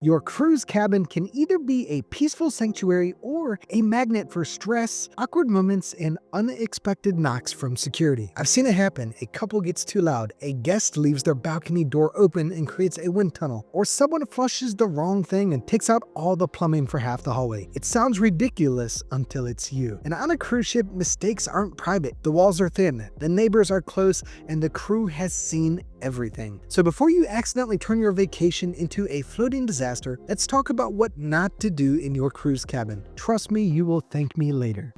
Your cruise cabin can either be a peaceful sanctuary or a magnet for stress, awkward moments, and unexpected knocks from security. I've seen it happen. A couple gets too loud, a guest leaves their balcony door open and creates a wind tunnel, or someone flushes the wrong thing and takes out all the plumbing for half the hallway. It sounds ridiculous until it's you. And on a cruise ship, mistakes aren't private. The walls are thin, the neighbors are close, and the crew has seen everything. So before you accidentally turn your vacation into a floating disaster, let's talk about what not to do in your cruise cabin. Trust me, you will thank me later.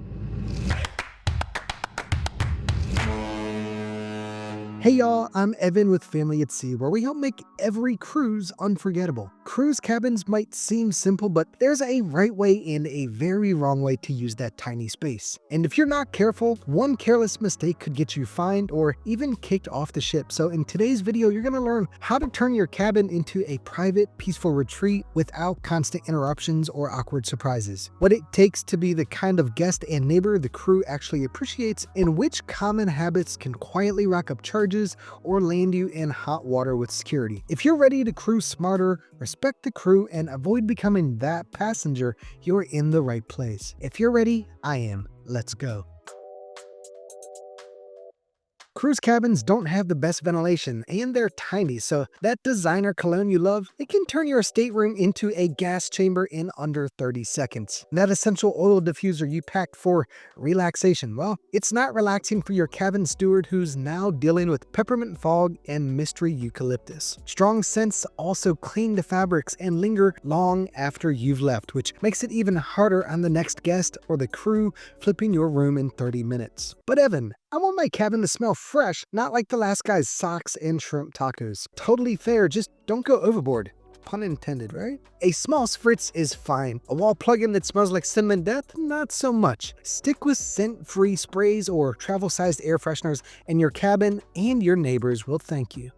Hey y'all, I'm Evan with Family at Sea, where we help make every cruise unforgettable. Cruise cabins might seem simple, but there's a right way and a very wrong way to use that tiny space. And if you're not careful, one careless mistake could get you fined or even kicked off the ship. So in today's video, you're going to learn how to turn your cabin into a private, peaceful retreat without constant interruptions or awkward surprises. What it takes to be the kind of guest and neighbor the crew actually appreciates, and which common habits can quietly rack up charges or land you in hot water with security. If you're ready to cruise smarter, respect the crew, and avoid becoming that passenger, you're in the right place. If you're ready, I am. Let's go. Cruise cabins don't have the best ventilation, and they're tiny, so that designer cologne you love, it can turn your stateroom into a gas chamber in under 30 seconds. That essential oil diffuser you packed for relaxation, well, it's not relaxing for your cabin steward who's now dealing with peppermint fog and mystery eucalyptus. Strong scents also clean the fabrics and linger long after you've left, which makes it even harder on the next guest or the crew flipping your room in 30 minutes. But Evan, I want my cabin to smell fresh, not like the last guy's socks and shrimp tacos. Totally fair, just don't go overboard. Pun intended, right? A small spritz is fine. A wall plug-in that smells like cinnamon death? Not so much. Stick with scent-free sprays or travel-sized air fresheners, and your cabin and your neighbors will thank you.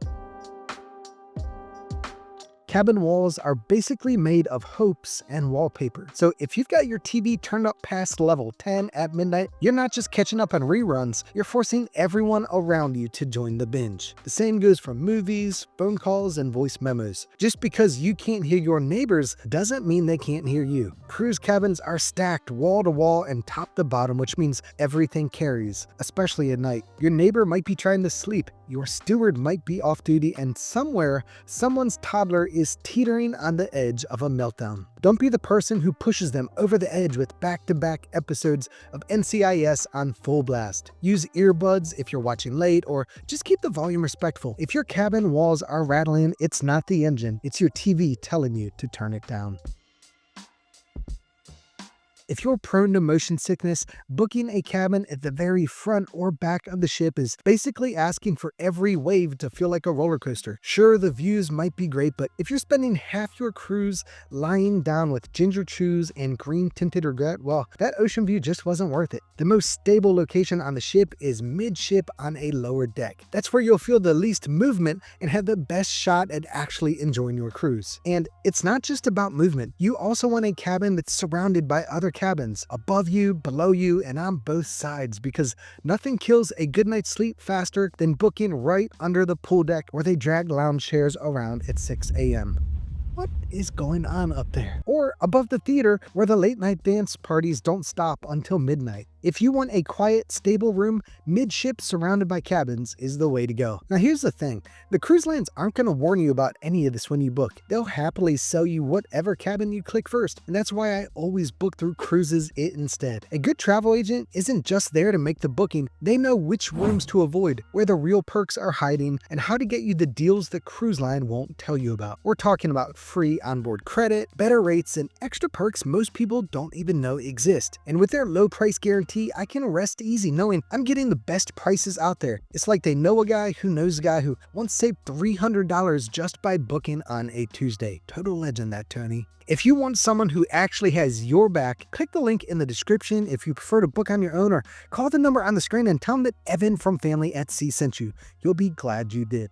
Cabin walls are basically made of hopes and wallpaper. So if you've got your TV turned up past level 10 at midnight, you're not just catching up on reruns, you're forcing everyone around you to join the binge. The same goes for movies, phone calls, and voice memos. Just because you can't hear your neighbors doesn't mean they can't hear you. Cruise cabins are stacked wall to wall and top to bottom, which means everything carries, especially at night. Your neighbor might be trying to sleep, your steward might be off duty, and somewhere, someone's toddler is teetering on the edge of a meltdown. Don't be the person who pushes them over the edge with back-to-back episodes of NCIS on full blast. Use earbuds if you're watching late, or just keep the volume respectful. If your cabin walls are rattling, it's not the engine, it's your TV telling you to turn it down. If you're prone to motion sickness, booking a cabin at the very front or back of the ship is basically asking for every wave to feel like a roller coaster. Sure, the views might be great, but if you're spending half your cruise lying down with ginger chews and green-tinted regret, well, that ocean view just wasn't worth it. The most stable location on the ship is midship on a lower deck. That's where you'll feel the least movement and have the best shot at actually enjoying your cruise. And it's not just about movement. You also want a cabin that's surrounded by other cabins above you, below you, and on both sides, because nothing kills a good night's sleep faster than booking right under the pool deck where they drag lounge chairs around at 6 a.m. What is going on up there? Or above the theater where the late night dance parties don't stop until midnight. If you want a quiet, stable room, midship surrounded by cabins is the way to go. Now here's the thing, the cruise lines aren't going to warn you about any of this when you book. They'll happily sell you whatever cabin you click first, and that's why I always book through Cruises It instead. A good travel agent isn't just there to make the booking, they know which rooms to avoid, where the real perks are hiding, and how to get you the deals the cruise line won't tell you about. We're talking about free onboard credit, better rates, and extra perks most people don't even know exist. And with their low price guarantee, I can rest easy knowing I'm getting the best prices out there. It's like they know a guy who knows a guy who once saved $300 just by booking on a Tuesday. Total legend, that Tony. If you want someone who actually has your back, click the link in the description if you prefer to book on your own, or call the number on the screen and tell them that Evan from Family at Sea sent you. You'll be glad you did.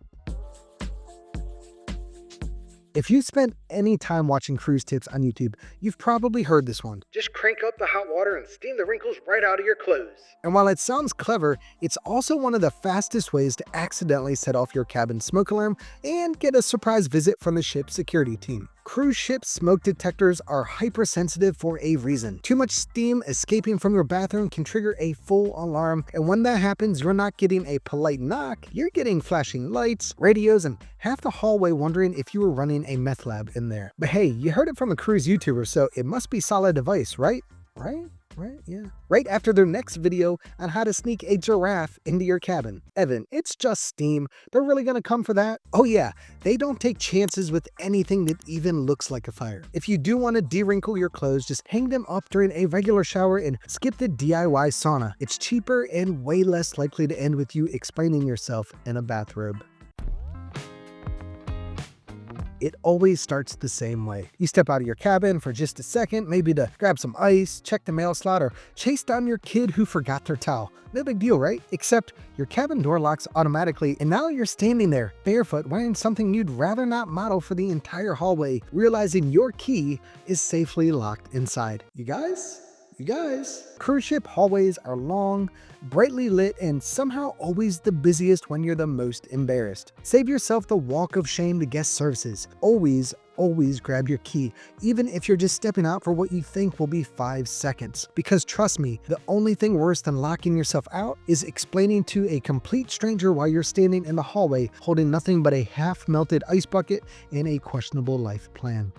If you spent any time watching cruise tips on YouTube, you've probably heard this one. Just crank up the hot water and steam the wrinkles right out of your clothes. And while it sounds clever, it's also one of the fastest ways to accidentally set off your cabin smoke alarm and get a surprise visit from the ship's security team. Cruise ship smoke detectors are hypersensitive for a reason. Too much steam escaping from your bathroom can trigger a full alarm, and when that happens, you're not getting a polite knock, you're getting flashing lights, radios, and half the hallway wondering if you were running a meth lab in there. But hey, you heard it from a cruise YouTuber, so it must be solid advice, right? Yeah. Right after their next video on how to sneak a giraffe into your cabin. Evan, it's just steam. They're really gonna come for that? Oh yeah, they don't take chances with anything that even looks like a fire. If you do want to de-wrinkle your clothes, just hang them up during a regular shower and skip the DIY sauna. It's cheaper and way less likely to end with you explaining yourself in a bathrobe. It always starts the same way. You step out of your cabin for just a second, maybe to grab some ice, check the mail slot, or chase down your kid who forgot their towel. No big deal, right? Except your cabin door locks automatically, and now you're standing there, barefoot, wearing something you'd rather not model for the entire hallway, realizing your key is safely locked inside. You guys? Cruise ship hallways are long, brightly lit, and somehow always the busiest when you're the most embarrassed. Save yourself the walk of shame to guest services. Always grab your key, even if you're just stepping out for what you think will be 5 seconds. Because trust me, the only thing worse than locking yourself out is explaining to a complete stranger why you're standing in the hallway holding nothing but a half-melted ice bucket and a questionable life plan.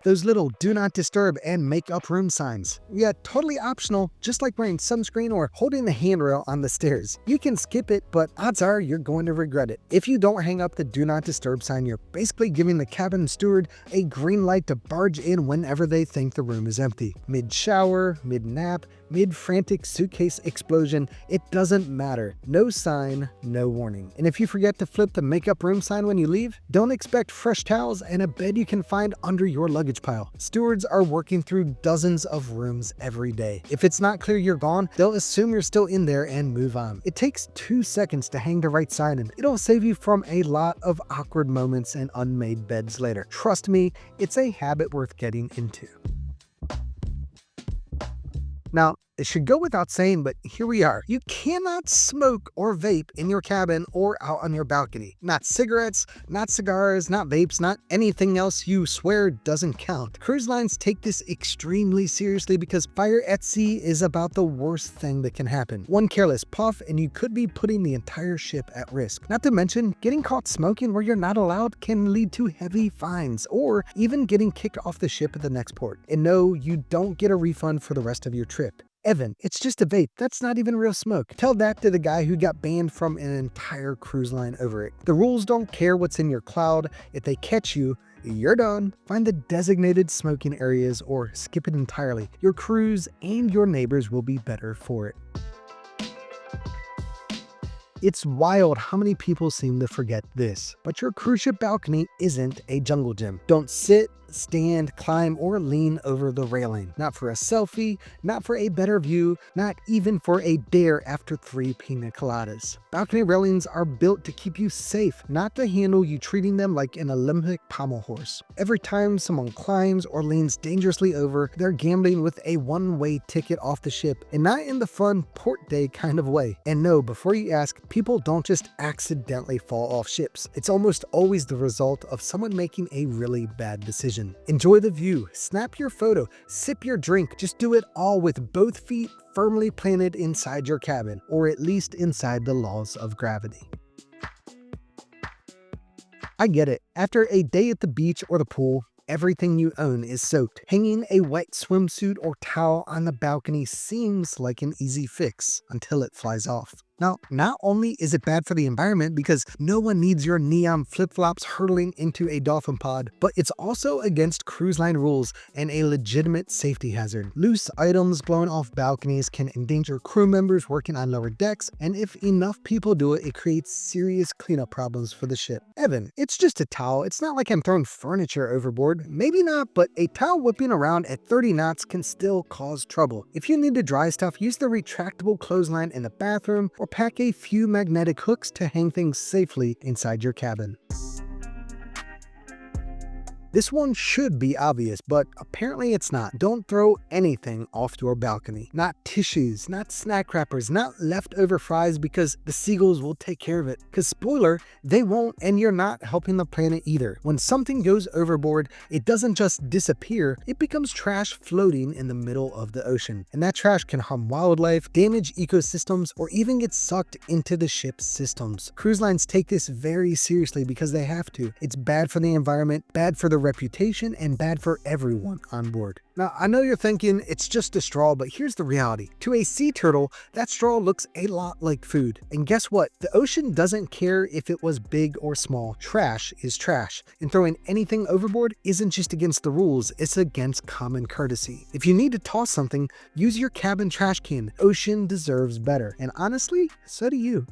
Those little do not disturb and make up room signs. Yeah, totally optional, just like wearing sunscreen or holding the handrail on the stairs. You can skip it, but odds are you're going to regret it. If you don't hang up the do not disturb sign, you're basically giving the cabin steward a green light to barge in whenever they think the room is empty. Mid-shower, mid-nap, mid-frantic suitcase explosion, it doesn't matter. No sign, no warning. And if you forget to flip the make up room sign when you leave, don't expect fresh towels and a bed you can find under your luggage pile. Stewards are working through dozens of rooms every day. If it's not clear you're gone, they'll assume you're still in there and move on. It takes 2 seconds to hang the right sign, and it'll save you from a lot of awkward moments and unmade beds later. Trust me, it's a habit worth getting into. Now, it should go without saying, but here we are. You cannot smoke or vape in your cabin or out on your balcony. Not cigarettes, not cigars, not vapes, not anything else you swear doesn't count. Cruise lines take this extremely seriously because fire at sea is about the worst thing that can happen. One careless puff and you could be putting the entire ship at risk. Not to mention, getting caught smoking where you're not allowed can lead to heavy fines or even getting kicked off the ship at the next port. And no, you don't get a refund for the rest of your trip. Evan, it's just a vape. That's not even real smoke. Tell that to the guy who got banned from an entire cruise line over it. The rules don't care what's in your cloud. If they catch you, you're done. Find the designated smoking areas or skip it entirely. Your cruise and your neighbors will be better for it. It's wild how many people seem to forget this, but your cruise ship balcony isn't a jungle gym. Don't sit, stand, climb, or lean over the railing. Not for a selfie, not for a better view, not even for a dare after 3 pina coladas. Balcony railings are built to keep you safe, not to handle you treating them like an Olympic pommel horse. Every time someone climbs or leans dangerously over, they're gambling with a one-way ticket off the ship, and not in the fun port day kind of way. And no, before you ask, people don't just accidentally fall off ships. It's almost always the result of someone making a really bad decision. Enjoy the view, snap your photo, sip your drink, just do it all with both feet firmly planted inside your cabin, or at least inside the laws of gravity. I get it. After a day at the beach or the pool, everything you own is soaked. Hanging a wet swimsuit or towel on the balcony seems like an easy fix until it flies off. Now, not only is it bad for the environment because no one needs your neon flip-flops hurtling into a dolphin pod, but it's also against cruise line rules and a legitimate safety hazard. Loose items blown off balconies can endanger crew members working on lower decks, and if enough people do it, it creates serious cleanup problems for the ship. Evan, it's just a towel. It's not like I'm throwing furniture overboard. Maybe not, but a towel whipping around at 30 knots can still cause trouble. If you need to dry stuff, use the retractable clothesline in the bathroom or pack a few magnetic hooks to hang things safely inside your cabin. This one should be obvious, but apparently it's not. Don't throw anything off your balcony. Not tissues, not snack wrappers, not leftover fries, because the seagulls will take care of it. Because spoiler, they won't, and you're not helping the planet either. When something goes overboard, it doesn't just disappear, it becomes trash floating in the middle of the ocean. And that trash can harm wildlife, damage ecosystems, or even get sucked into the ship's systems. Cruise lines take this very seriously because they have to. It's bad for the environment, bad for the reputation, and bad for everyone on board. Now, I know you're thinking it's just a straw, but here's the reality. To a sea turtle, that straw looks a lot like food. And guess what? The ocean doesn't care if it was big or small. Trash is trash. And throwing anything overboard isn't just against the rules, it's against common courtesy. If you need to toss something, use your cabin trash can. Ocean deserves better. And honestly, so do you.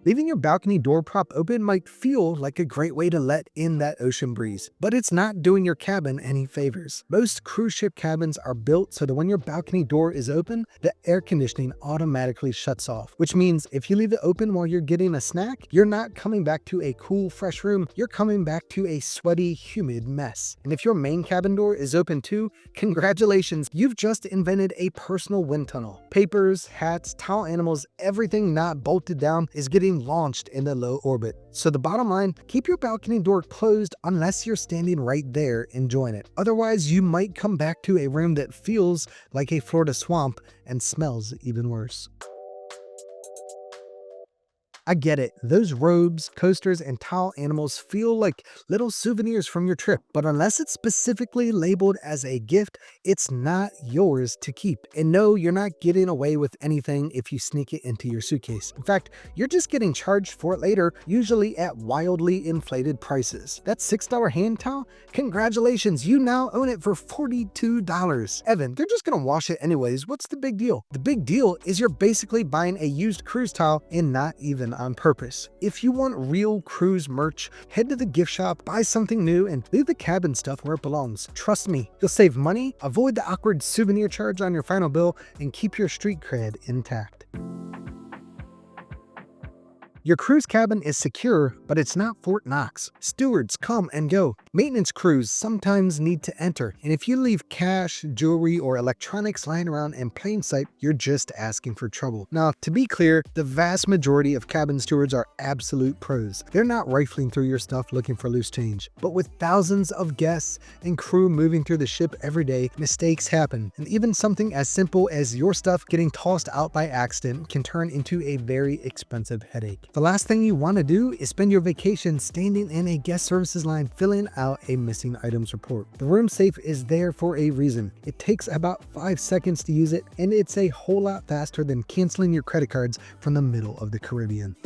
Leaving your balcony door prop open might feel like a great way to let in that ocean breeze, but it's not doing your cabin any favors. Most cruise ship cabins are built so that when your balcony door is open, the air conditioning automatically shuts off, which means if you leave it open while you're getting a snack, you're not coming back to a cool, fresh room, you're coming back to a sweaty, humid mess. And if your main cabin door is open too, congratulations, you've just invented a personal wind tunnel. Papers, hats, towel animals, everything not bolted down is getting launched in the low orbit. So the bottom line, keep your balcony door closed unless you're standing right there enjoying it. Otherwise, you might come back to a room that feels like a Florida swamp and smells even worse. I get it. Those robes, coasters, and towel animals feel like little souvenirs from your trip, but unless it's specifically labeled as a gift, it's not yours to keep. And no, you're not getting away with anything if you sneak it into your suitcase. In fact, you're just getting charged for it later, usually at wildly inflated prices. That $6 hand towel? Congratulations, you now own it for $42. Evan, they're just gonna wash it anyways. What's the big deal? The big deal is you're basically buying a used cruise towel and not even on purpose. If you want real cruise merch, head to the gift shop, buy something new, and leave the cabin stuff where it belongs. Trust me, you'll save money, avoid the awkward souvenir charge on your final bill, and keep your street cred intact. Your cruise cabin is secure, but it's not Fort Knox. Stewards come and go. Maintenance crews sometimes need to enter, and if you leave cash, jewelry, or electronics lying around in plain sight, you're just asking for trouble. Now, to be clear, the vast majority of cabin stewards are absolute pros. They're not rifling through your stuff looking for loose change. But with thousands of guests and crew moving through the ship every day, mistakes happen, and even something as simple as your stuff getting tossed out by accident can turn into a very expensive headache. The last thing you want to do is spend your vacation standing in a guest services line filling out a missing items report. The room safe is there for a reason. It takes about 5 seconds to use it, and it's a whole lot faster than canceling your credit cards from the middle of the Caribbean.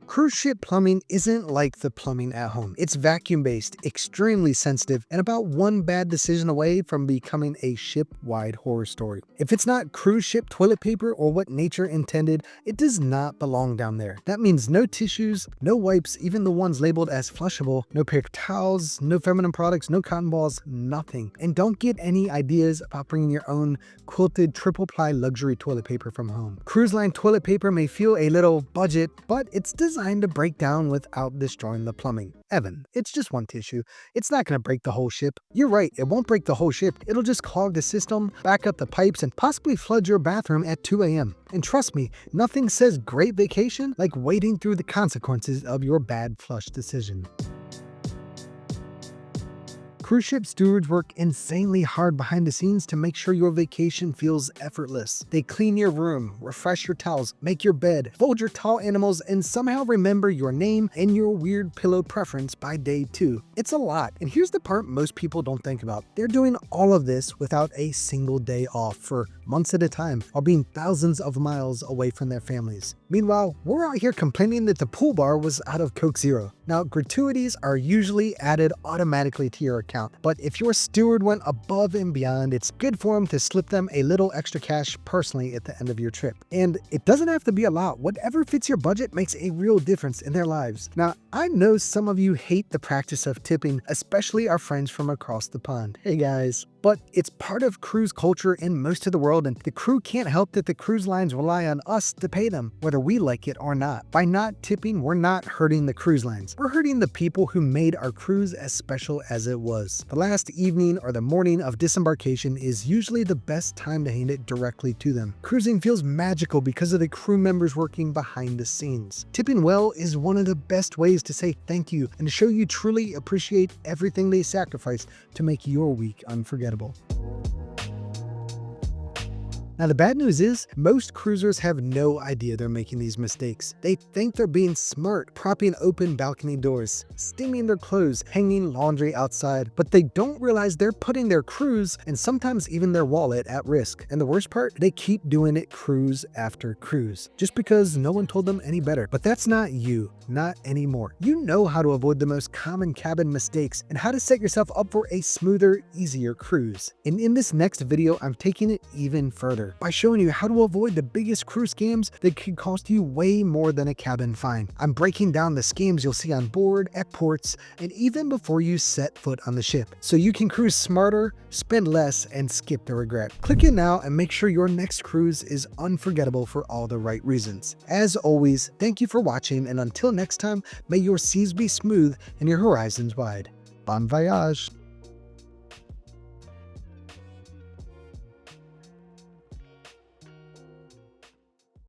Cruise ship plumbing isn't like the plumbing at home. It's vacuum-based, extremely sensitive, and about one bad decision away from becoming a ship-wide horror story. If it's not cruise ship toilet paper or what nature intended, it does not belong down there. That means no tissues, no wipes, even the ones labeled as flushable, no paper towels, no feminine products, no cotton balls, nothing. And don't get any ideas about bringing your own quilted triple-ply luxury toilet paper from home. Cruise line toilet paper may feel a little budget, but it's designed to break down without destroying the plumbing. Evan, it's just one tissue. It's not going to break the whole ship. You're right, it won't break the whole ship. It'll just clog the system, back up the pipes, and possibly flood your bathroom at 2 a.m. And trust me, nothing says great vacation like wading through the consequences of your bad flush decision. Cruise ship stewards work insanely hard behind the scenes to make sure your vacation feels effortless. They clean your room, refresh your towels, make your bed, fold your tall animals, and somehow remember your name and your weird pillow preference by day 2. It's a lot, and here's the part most people don't think about. They're doing all of this without a single day off for months at a time, while being thousands of miles away from their families. Meanwhile, we're out here complaining that the pool bar was out of Coke Zero. Now, gratuities are usually added automatically to your account, but if your steward went above and beyond, it's good for him to slip them a little extra cash personally at the end of your trip. And it doesn't have to be a lot. Whatever fits your budget makes a real difference in their lives. Now, I know some of you hate the practice of tipping, especially our friends from across the pond. Hey guys. but it's part of cruise culture in most of the world, and the crew can't help that the cruise lines rely on us to pay them, whether we like it or not. By not tipping, we're not hurting the cruise lines. We're hurting the people who made our cruise as special as it was. The last evening or the morning of disembarkation is usually the best time to hand it directly to them. Cruising feels magical because of the crew members working behind the scenes. Tipping well is one of the best ways to say thank you and to show you truly appreciate everything they sacrifice to make your week unforgettable. Now, the bad news is, most cruisers have no idea they're making these mistakes. They think they're being smart, propping open balcony doors, steaming their clothes, hanging laundry outside, but they don't realize they're putting their cruise and sometimes even their wallet at risk. And the worst part, they keep doing it cruise after cruise, just because no one told them any better. But that's not you, not anymore. You know how to avoid the most common cabin mistakes and how to set yourself up for a smoother, easier cruise. And in this next video, I'm taking it even further by showing you how to avoid the biggest cruise scams that could cost you way more than a cabin fine. I'm breaking down the scams you'll see on board, at ports, and even before you set foot on the ship, so you can cruise smarter, spend less, and skip the regret. Click it now and make sure your next cruise is unforgettable for all the right reasons. As always, thank you for watching, and until next time, may your seas be smooth and your horizons wide. Bon voyage!